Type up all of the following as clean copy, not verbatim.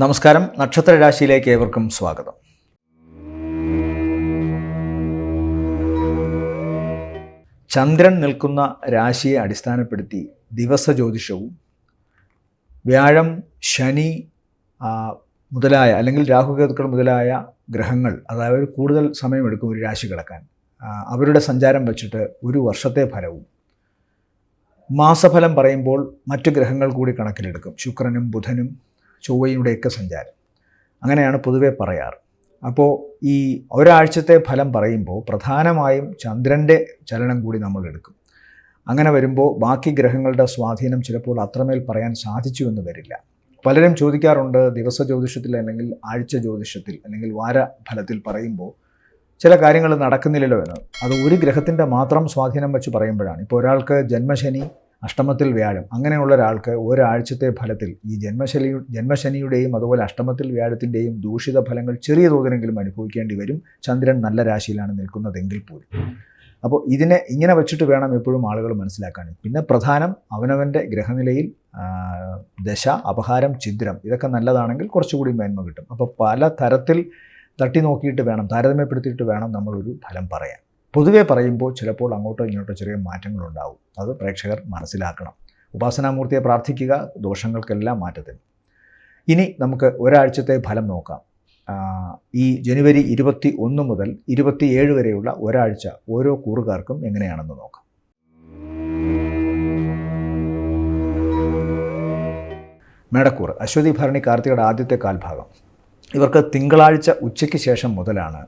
നമസ്കാരം. നക്ഷത്ര രാശിയിലേക്ക് ഏവർക്കും സ്വാഗതം. ചന്ദ്രൻ നിൽക്കുന്ന രാശിയെ അടിസ്ഥാനപ്പെടുത്തി ദിവസ ജ്യോതിഷവും വ്യാഴം, ശനി മുതലായ അല്ലെങ്കിൽ രാഹുകേതുക്കൾ മുതലായ ഗ്രഹങ്ങൾ, അതായത് കൂടുതൽ സമയമെടുക്കും ഒരു രാശി കിടക്കാൻ, അവരുടെ സഞ്ചാരം വച്ചിട്ട് ഒരു വർഷത്തെ ഫലവും മാസഫലം പറയുമ്പോൾ മറ്റു ഗ്രഹങ്ങൾ കൂടി കണക്കിലെടുക്കും. ശുക്രനും ബുധനും ചൊവ്വയുടെയൊക്കെ സഞ്ചാരം, അങ്ങനെയാണ് പൊതുവെ പറയാറ്. അപ്പോൾ ഈ ഒരാഴ്ചത്തെ ഫലം പറയുമ്പോൾ പ്രധാനമായും ചന്ദ്രൻ്റെ ചലനം കൂടി നമ്മൾ എടുക്കും. അങ്ങനെ വരുമ്പോൾ ബാക്കി ഗ്രഹങ്ങളുടെ സ്വാധീനം ചിലപ്പോൾ അത്രമേൽ പറയാൻ സാധിച്ചു എന്ന് വരില്ല. പലരും ചോദിക്കാറുണ്ട്, ദിവസ ജ്യോതിഷത്തിൽ അല്ലെങ്കിൽ ആഴ്ച ജ്യോതിഷത്തിൽ അല്ലെങ്കിൽ വാരഫലത്തിൽ പറയുമ്പോൾ ചില കാര്യങ്ങൾ നടക്കുന്നില്ലല്ലോ എന്ന്. അത് ഒരു ഗ്രഹത്തിൻ്റെ മാത്രം സ്വാധീനം വെച്ച് പറയുമ്പോഴാണ്. ഇപ്പോൾ ഒരാൾക്ക് ജന്മശനി, അഷ്ടമത്തിൽ വ്യാഴം, അങ്ങനെയുള്ള ഒരാൾക്ക് ഒരാഴ്ചത്തെ ഫലത്തിൽ ഈ ജന്മശനിയുടെയും അതുപോലെ അഷ്ടമത്തിൽ വ്യാഴത്തിൻ്റെയും ദൂഷിത ഫലങ്ങൾ ചെറിയ തോതിലെങ്കിലും അനുഭവിക്കേണ്ടി വരും, ചന്ദ്രൻ നല്ല രാശിയിലാണ് നിൽക്കുന്നതെങ്കിൽ പോലും. അപ്പോൾ ഇതിനെ ഇങ്ങനെ വെച്ചിട്ട് വേണം എപ്പോഴും ആളുകൾ മനസ്സിലാക്കാൻ. പിന്നെ പ്രധാനം അവനവൻ്റെ ഗ്രഹനിലയിൽ ദശ, അപഹാരം, ഛിദ്രം ഇതൊക്കെ നല്ലതാണെങ്കിൽ കുറച്ചുകൂടി മേന്മ കിട്ടും. അപ്പോൾ പല തരത്തിൽ തട്ടി നോക്കിയിട്ട് വേണം, താരതമ്യപ്പെടുത്തിയിട്ട് വേണം നമ്മളൊരു ഫലം പറയാൻ. പൊതുവെ പറയുമ്പോൾ ചിലപ്പോൾ അങ്ങോട്ടോ ഇങ്ങോട്ടോ ചെറിയ മാറ്റങ്ങളുണ്ടാവും. അത് പ്രേക്ഷകർ മനസ്സിലാക്കണം. ഉപാസനാമൂർത്തിയെ പ്രാർത്ഥിക്കുക, ദോഷങ്ങൾക്കെല്ലാം മാറ്റത്തിന്. ഇനി നമുക്ക് ഒരാഴ്ചത്തെ ഫലം നോക്കാം. ഈ ജനുവരി 21 മുതൽ 27 വരെയുള്ള ഒരാഴ്ച ഓരോ കൂറുകാർക്കും എങ്ങനെയാണെന്ന് നോക്കാം. മേടക്കൂറ്, അശ്വതി, ഭരണി, കാർത്തികയുടെ ആദ്യത്തെ കാൽഭാഗം. ഇവർക്ക് തിങ്കളാഴ്ച ഉച്ചയ്ക്ക് ശേഷം മുതലാണ്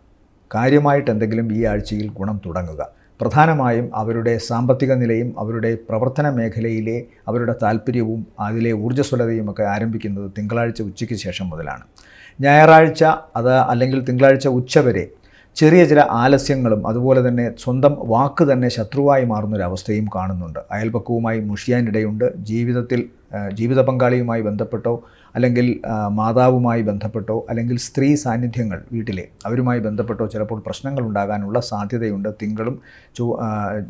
കാര്യമായിട്ട് എന്തെങ്കിലും ഈ ആഴ്ചയിൽ ഗുണം തുടങ്ങുക. പ്രധാനമായും അവരുടെ സാമ്പത്തിക നിലയും അവരുടെ പ്രവർത്തന മേഖലയിലെ അവരുടെ താല്പര്യവും അതിലെ ഊർജ്ജസ്വലതയും ഒക്കെ ആരംഭിക്കുന്നത് തിങ്കളാഴ്ച ഉച്ചയ്ക്ക് ശേഷം മുതലാണ്. ഞായറാഴ്ച അല്ലെങ്കിൽ തിങ്കളാഴ്ച ഉച്ചവരെ ചെറിയ ചില ആലസ്യങ്ങളും അതുപോലെ തന്നെ സ്വന്തം വാക്ക് തന്നെ ശത്രുവായി മാറുന്നൊരവസ്ഥയും കാണുന്നുണ്ട്. അയൽപക്കവുമായി മുഷിയാനിടയുണ്ട്. ജീവിത പങ്കാളിയുമായി ബന്ധപ്പെട്ടോ അല്ലെങ്കിൽ മാതാവുമായി ബന്ധപ്പെട്ടോ അല്ലെങ്കിൽ സ്ത്രീ സാന്നിധ്യങ്ങൾ വീട്ടിലെ അവരുമായി ബന്ധപ്പെട്ടോ ചിലപ്പോൾ പ്രശ്നങ്ങൾ ഉണ്ടാകാനുള്ള സാധ്യതയുണ്ട്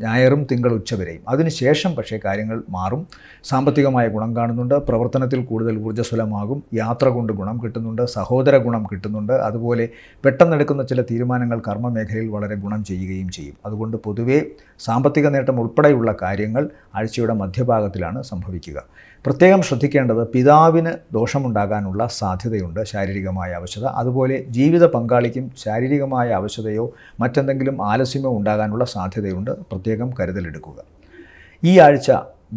ഞായറും തിങ്കൾ ഉച്ചവരെയും. അതിനുശേഷം പക്ഷേ കാര്യങ്ങൾ മാറും. സാമ്പത്തികമായ ഗുണം കാണുന്നുണ്ട്. പ്രവർത്തനത്തിൽ കൂടുതൽ ഊർജ്ജസ്വലമാകും. യാത്ര കൊണ്ട് ഗുണം കിട്ടുന്നുണ്ട്. സഹോദര ഗുണം കിട്ടുന്നുണ്ട്. അതുപോലെ പെട്ടെന്നെടുക്കുന്ന ചില തീരുമാനങ്ങൾ കർമ്മമേഖലയിൽ വളരെ ഗുണം ചെയ്യുകയും ചെയ്യും. അതുകൊണ്ട് പൊതുവേ സാമ്പത്തിക നേട്ടം ഉൾപ്പെടെയുള്ള കാര്യങ്ങൾ ആഴ്ചയുടെ മധ്യഭാഗത്തിലാണ് സംഭവിക്കുക. പ്രത്യേകം ശ്രദ്ധിക്കേണ്ടത് പിതാവിന് ദോഷമുണ്ടാകാനുള്ള സാധ്യതയുണ്ട്, ശാരീരികമായ അവശത. അതുപോലെ ജീവിത പങ്കാളിക്കും ശാരീരികമായ അവശതയോ മറ്റെന്തെങ്കിലും ആലസ്യമോ ഉണ്ടാകാനുള്ള സാധ്യതയുണ്ട്. പ്രത്യേകം കരുതലെടുക്കുക. ഈ ആഴ്ച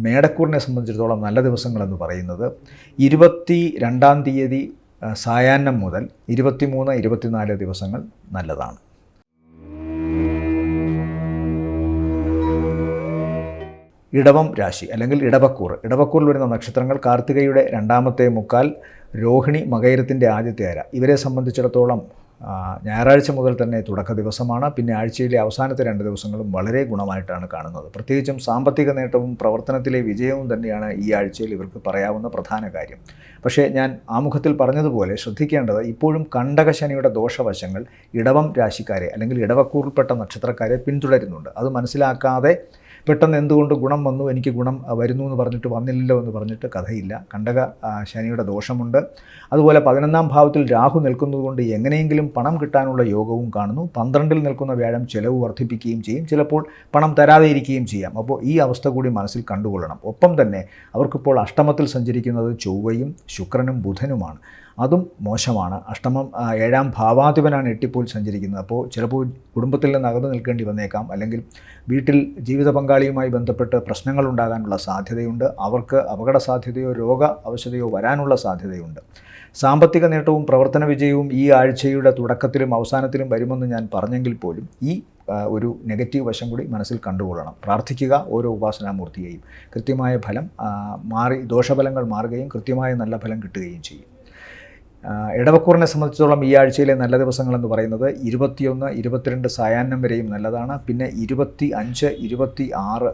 മേടക്കൂറിനെ സംബന്ധിച്ചിടത്തോളം നല്ല ദിവസങ്ങളെന്ന് പറയുന്നത് 22-ാം തീയതി സായാഹ്നം മുതൽ 23, 24 ദിവസങ്ങൾ നല്ലതാണ്. ഇടവം രാശി അല്ലെങ്കിൽ ഇടവക്കൂറിൽ വരുന്ന നക്ഷത്രങ്ങൾ കാർത്തികയുടെ 2ാമത്തെ മുക്കാൽ, രോഹിണി മകയിരത്തിൻ്റെ ആദ്യത്തെ അര. ഇവരെ സംബന്ധിച്ചിടത്തോളം ഞായറാഴ്ച മുതൽ തന്നെ തുടക്ക ദിവസമാണ്. പിന്നെ ആഴ്ചയിലെ അവസാനത്തെ 2 ദിവസങ്ങളും വളരെ ഗുണമായിട്ടാണ് കാണുന്നത്. പ്രത്യേകിച്ചും സാമ്പത്തിക നേട്ടവും പ്രവർത്തനത്തിലെ വിജയവും തന്നെയാണ് ഈ ആഴ്ചയിൽ ഇവർക്ക് പറയാവുന്ന പ്രധാന കാര്യം. പക്ഷേ ഞാൻ ആമുഖത്തിൽ പറഞ്ഞതുപോലെ ശ്രദ്ധിക്കേണ്ടത് ഇപ്പോഴും കണ്ടകശനിയുടെ ദോഷവശങ്ങൾ ഇടവം രാശിക്കാരെ അല്ലെങ്കിൽ ഇടവക്കൂറിൽപ്പെട്ട നക്ഷത്രക്കാരെ പിന്തുടരുന്നുണ്ട്. അത് മനസ്സിലാക്കാതെ പെട്ടെന്ന് എന്തുകൊണ്ട് ഗുണം വന്നു, എനിക്ക് ഗുണം വരുന്നു എന്ന് പറഞ്ഞിട്ട് വന്നില്ലല്ലോ എന്ന് പറഞ്ഞിട്ട് കഥയില്ല. കണ്ടക ശനിയുടെ ദോഷമുണ്ട്. അതുപോലെ 11ാം ഭാവത്തിൽ രാഹു നിൽക്കുന്നതുകൊണ്ട് എങ്ങനെയെങ്കിലും പണം കിട്ടാനുള്ള യോഗവും കാണുന്നു. 12ൽ നിൽക്കുന്ന വ്യാഴം ചിലവ് വർദ്ധിപ്പിക്കുകയും ചെയ്യും, ചിലപ്പോൾ പണം തരാതെ ഇരിക്കുകയും ചെയ്യാം. അപ്പോൾ ഈ അവസ്ഥ കൂടി മനസ്സിൽ കണ്ടുകൊള്ളണം. ഒപ്പം തന്നെ അവർക്കിപ്പോൾ അഷ്ടമത്തിൽ സഞ്ചരിക്കുന്നത് ചൊവ്വയും ശുക്രനും ബുധനുമാണ്. അതും മോശമാണ്. അഷ്ടമം 7ാം ഭാവാധിപനാണ് 8ൽ സഞ്ചരിക്കുന്നത്. അപ്പോൾ ചിലപ്പോൾ കുടുംബത്തിൽ നിന്ന് അകന്നു നിൽക്കേണ്ടി വന്നേക്കാം, അല്ലെങ്കിൽ വീട്ടിൽ ജീവിത പങ്കാളിയുമായി ബന്ധപ്പെട്ട് പ്രശ്നങ്ങൾ ഉണ്ടാകാനുള്ള സാധ്യതയുണ്ട്. അവർക്ക് അപകട സാധ്യതയോ രോഗ അവശതയോ വരാനുള്ള സാധ്യതയുണ്ട്. സാമ്പത്തിക നേട്ടവും പ്രവർത്തന വിജയവും ഈ ആഴ്ചയുടെ തുടക്കത്തിലും അവസാനത്തിലും വരുമെന്ന് ഞാൻ പറഞ്ഞെങ്കിൽ പോലും ഈ ഒരു നെഗറ്റീവ് വശം കൂടി മനസ്സിൽ കണ്ടുകൊള്ളണം. പ്രാർത്ഥിക്കുക ഓരോ ഉപാസനാമൂർത്തിയെയും. കൃത്യമായ ഫലം ദോഷഫലങ്ങൾ മാറുകയും കൃത്യമായ നല്ല ഫലം കിട്ടുകയും ചെയ്യും. ഇടവക്കൂറിനെ സംബന്ധിച്ചിടത്തോളം ഈ ആഴ്ചയിലെ നല്ല ദിവസങ്ങളെന്ന് പറയുന്നത് 21, 22 സായാഹ്നം വരെയും നല്ലതാണ്. പിന്നെ 25, 26,